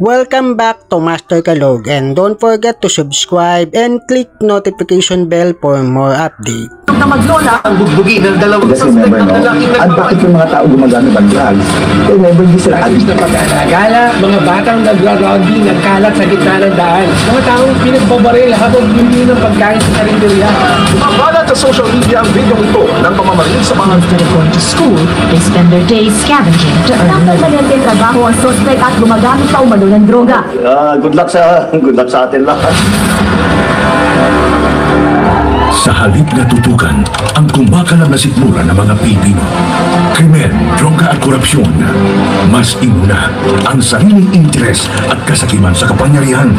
Welcome back to Master Kalog, and don't forget to subscribe and click notification bell for more updates. Na maglola, ang bugbugi ng dalawang suspect ng lalaking at bakit yung mga tao gumagamit ng drugs? Eh, never di sila addict na pag-alagala, mga batang nagra-rugby, nagkalat sa gitna ng daan. Mga taong pinagbabaril habang bumili ng pagkain sa karinderya. Mabalat sa social media ang video ito ng pamamaril sa mga Instead of going to school, they spend their days scavenging to earn money. Nagpapalit ng trabaho ang suspect at gumagamit sa umano ng droga. Good luck sa atin lahat. Sa halip na tutukan ang kumakalam na sikmura ng mga Pilipino, krimen, droga at korupsyon, mas inuna ang sariling interes at kasakiman sa kapangyarihan.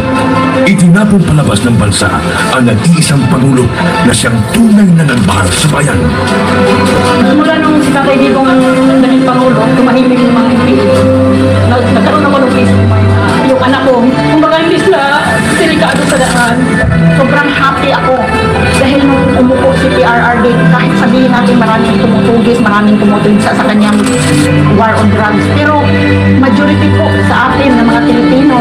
Itinapon palabas ng bansa ang nag-iisang Pangulo na siyang tunay na nagmahal sa bayan. Mula nung si Tatay Digong naging Pangulo, tumahimik ng mga Pilipino. Nagkaroon ako ng Facebook yung anak ko, kumbaga hindi sila delikado sa daan. Sobrang happy ako dahil nung umupo si PRRD, kahit sabihin natin maraming tumutugis, maraming tumutugis sa kanyang war on drugs. Pero majority po sa atin ng mga Pilipino,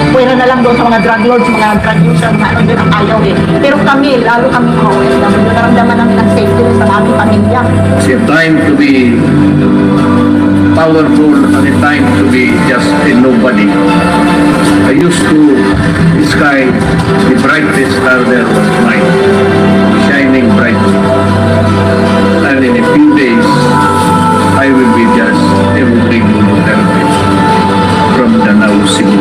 pwera na lang doon sa mga drug lords, mga drug users, mga ano din ang ayaw eh. Pero kami, lalo kami mga OFW, naramdaman namin ng safety sa aming pamilya. It's a time to be powerful and a time to be just a nobody. I used to sky the brightest star there was mine, shining brightly. And in a few days, I will be just a moving therapist from Danau, Cebu.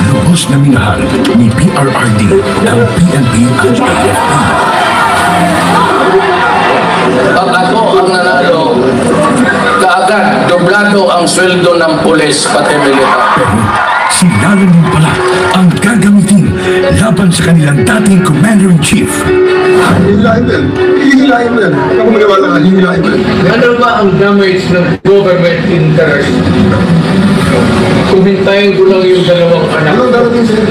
Lubos na minahal ni PRRD ang PNP at AFP. Pag ako ang nanalo, kaagad doblado ang sweldo ng pulis pati militar. Pero si Lalanin pala ang gagamitin laban sa kanilang dating Commander-in-Chief. hihilahin din. Hihilahin din. Ako maniwala ka, hihilahin din. Ano ba ang damage ng government interest? Kumintayin ko lang yung dalawang anak. Anong darating sa'yo?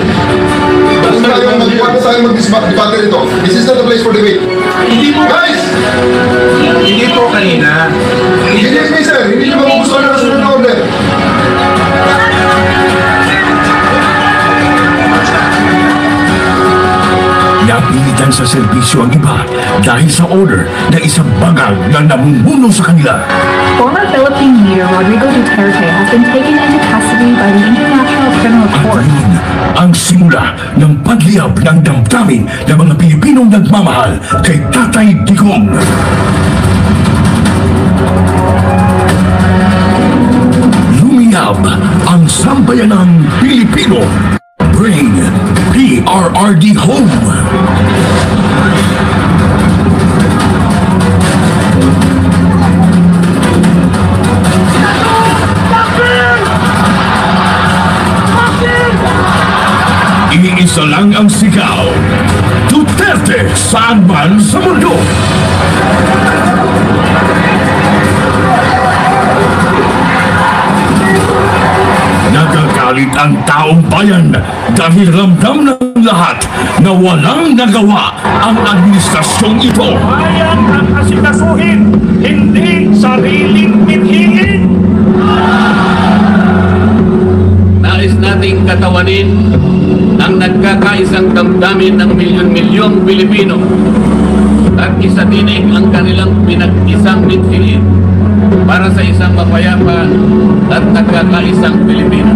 Huwag tayo mag-debate nito. This is not the place for debate. Guys! Hindi po kanina. Hindi me, sir. Hindi nyo magugustuhan na nasunod na order. Napilitan sa serbisyo ang iba dahil sa order na isang bangag na namumuno sa kanila. Former Philippine leader Rodrigo Duterte has been taken into custody by the International Criminal At Court. ngayon, ang simula ng pagliyab ng damdamin ng mga Pilipinong nagmamahal kay Tatay Digong. Lumiyab ang sambayanang Pilipino. Bring PRRD home. Iisa lang ang sigaw. Duterte saan man sa mundo. Nagagalit ang taong bayan dahil ramdam ng lahat na walang nagawa ang administrasyong ito. Bayan ang asikasuhin, hindi sariling binhingin. Nais nating katawanin ang nagkakaisang damdamin ng milyon-milyong Pilipino at isadinig ang kanilang pinag-isang mithiin para sa isang mapayapa at nagkakaisang Pilipino.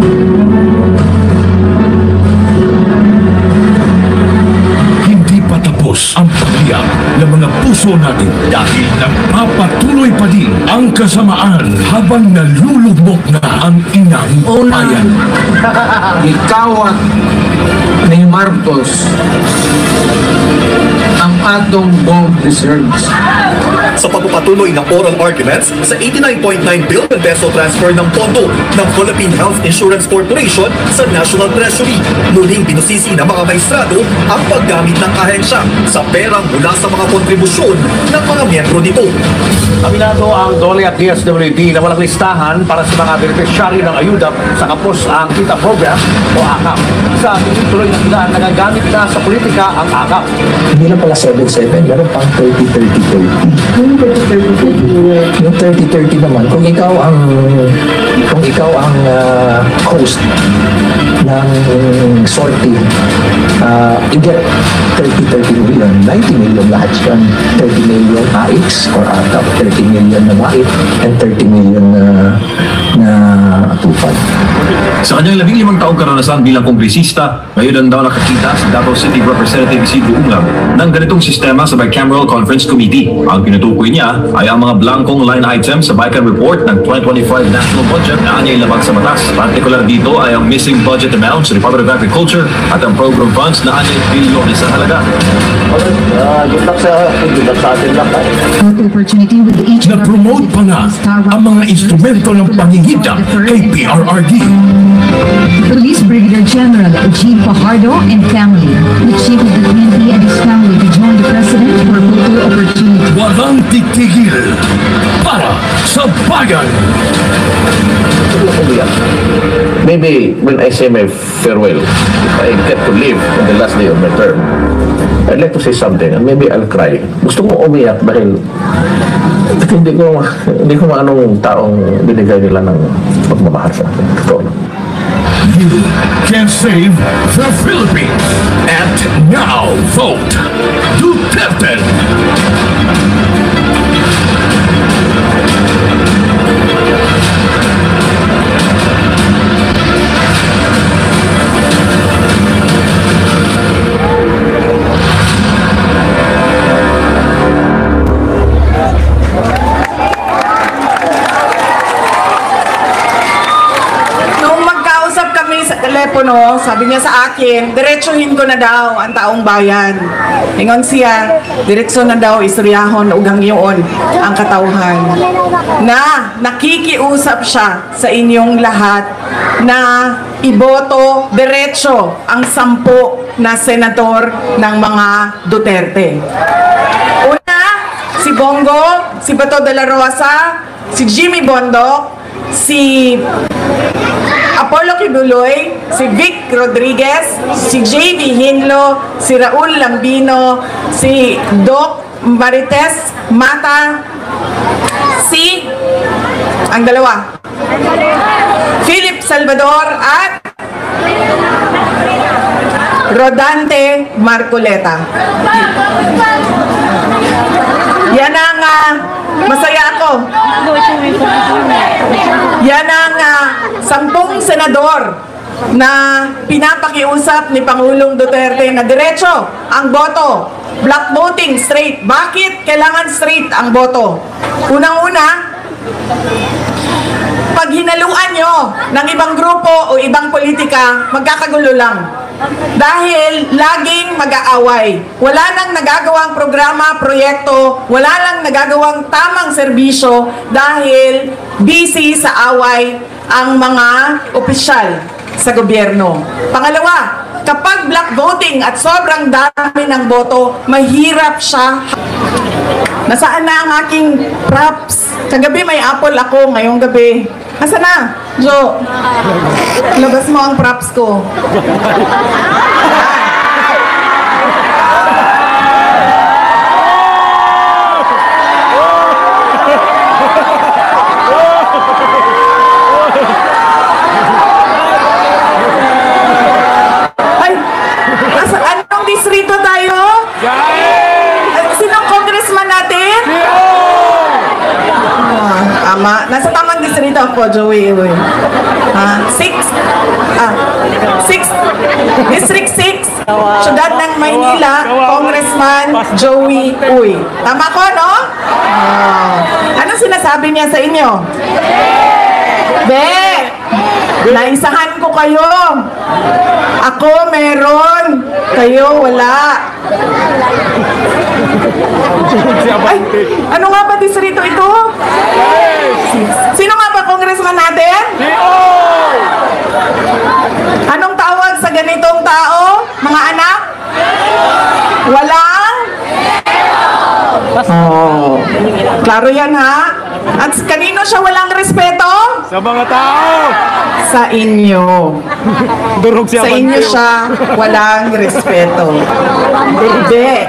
Hindi pa tapos ang pagliyab ng mga puso natin dahil nagpapatuloy pa din ang kasamaan habang nalulugmok na ang inang bayan. Ikaw at ni Marcos ang atong bold deserves. Sa pagpapatuloy ng oral arguments sa 89.9 billion peso transfer ng pondo ng Philippine Health Insurance Corporation sa National Treasury, muling binusisi ng mga maestrado ang paggamit ng ahensya sa perang mula sa mga kontribusyon ng mga miyembro nito. Aminado ang DOLE at DSWD na walang listahan para sa mga beneficiary ng ayuda sa kapos ang kita program o AKAP. Sa tuloy na sila nagagamit na sa politika ang AKAP. Hindi na pala 7-7, meron pang 30-30-30. Yung 30-30 naman, kung ikaw ang host ng sorting, you get 30 million, 90 million lahat yan. 30 million AIX or ATAP, 30 million na MAIT, and 30 million na tupad. Sa kanyang 15 taong karanasan bilang kongresista, ngayon daw nakakita si Davao City Representative Isidro Ungab ng ganitong sistema sa Bicameral Conference Committee. Ang tinutukoy niya ay ang mga blankong line items sa Bican Report ng 2025 National Budget na anyay labag sa batas. Partikular dito ay ang missing budget amounts sa Department of Agriculture at ang program funds na anyay bilyones sa halaga. Good luck sa atin lang. Na-promote pa nga ang mga instrumento ng pangingita kay PRRD. Police Brigadier General Eugene Fajardo and family, the chief of the PNP and his family to join the president for future opportunity. Walang titigil para sa bayan. Maybe when I say my farewell, if I get to live on the last day of my term, I'd like to say something and maybe I'll cry. Gusto ko umiyak dahil hindi ko anong taong binigay nila ng pagmamahal sa akin. Totoo. You can save the Philippines. And now vote Duterte. telepono, sabi niya sa akin, diretsuhin ko na daw ang taong bayan. Ingon siya, diretso na daw istoryahon ugang yun ang katauhan. Na nakikiusap siya sa inyong lahat na iboto diretso ang 10 na senador ng mga Duterte. Una, si Bongo, si Bato de la Rosa, si Jimmy Bondoc, si Apollo Kibuloy, si Vic Rodriguez, si J.V. Hinlo, si Raul Lambino, si Doc Marites Mata, si, ang dalawa, Philip Salvador at Rodante Marcoleta. Yan ang masaya ako. Yan ang 10 senador na pinapakiusap ni Pangulong Duterte na diretso ang boto. Block voting, straight. Bakit kailangan straight ang boto? Unang-una, pag hinaluan nyo ng ibang grupo o ibang politika, magkakagulo lang. Dahil laging mag-aaway. Wala nang nagagawang programa, proyekto, wala lang nagagawang tamang serbisyo dahil busy sa away ang mga opisyal sa gobyerno. Pangalawa, kapag block voting at sobrang dami ng boto, mahirap siya. Nasaan na ang aking props? Kagabi may apple ako, ngayong gabi. Asa na? Jo, labas mo ang props ko. Ay, anong distrito tayo? Sinong congressman natin? Ama, nasa tamang distrito ako, Joey. 6? District 6, Syudad ng Maynila, Congressman Joey Uy. Tama ko, no? Anong sinasabi niya sa inyo? Be! Naisahan ko kayo. Ako meron. Kayo wala. Ay, ano nga ba distrito ito? Sino nga ba congressman natin? Anong tawag sa ganitong tao, mga anak? Walang? Oh, klaro yan ha? At kanino siya walang respeto? Sa mga tao! Sa inyo. Durog siya. Sa inyo siya walang respeto. Hindi.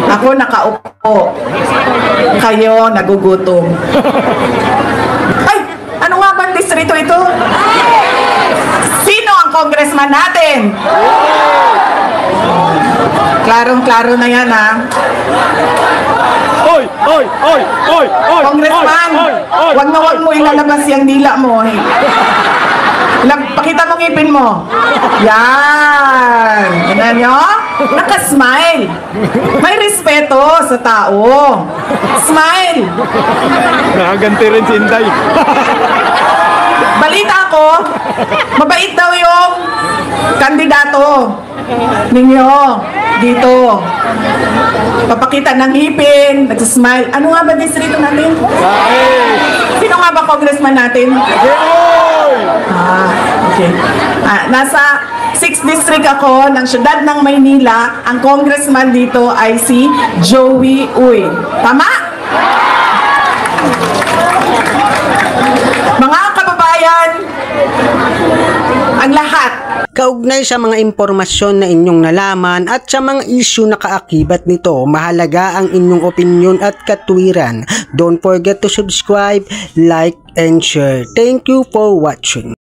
Ako nakaupo. Kayo nagugutom. Ay! Ano nga bang distrito ito? Sino ang congressman natin? Klarong-klaro na yan, ha? Oy! Oy! Oy! Oy! Oy! Congressman, wag na wag mo ilalabas yung dila mo. Pakita mo ngipin mo. Yan. Tignan nyo? Nakasmile. May respeto sa tao. Smile. Nakaganti rin si Inday. Balita ko, mabait daw yung kandidato ninyo dito. Papakita ng ngipin, nagsasmile. Ano nga ba distrito natin? Sino nga ba congressman natin? Okay. Nasa 6th district ako ng siyudad ng Maynila. Ang congressman dito ay si Joey Uy. Tama? Mga kababayan, ang lahat. Kaugnay sa mga impormasyon na inyong nalaman at sa mga issue na kaakibat nito, mahalaga ang inyong opinion at katwiran. Don't forget to subscribe, like, and share. Thank you for watching.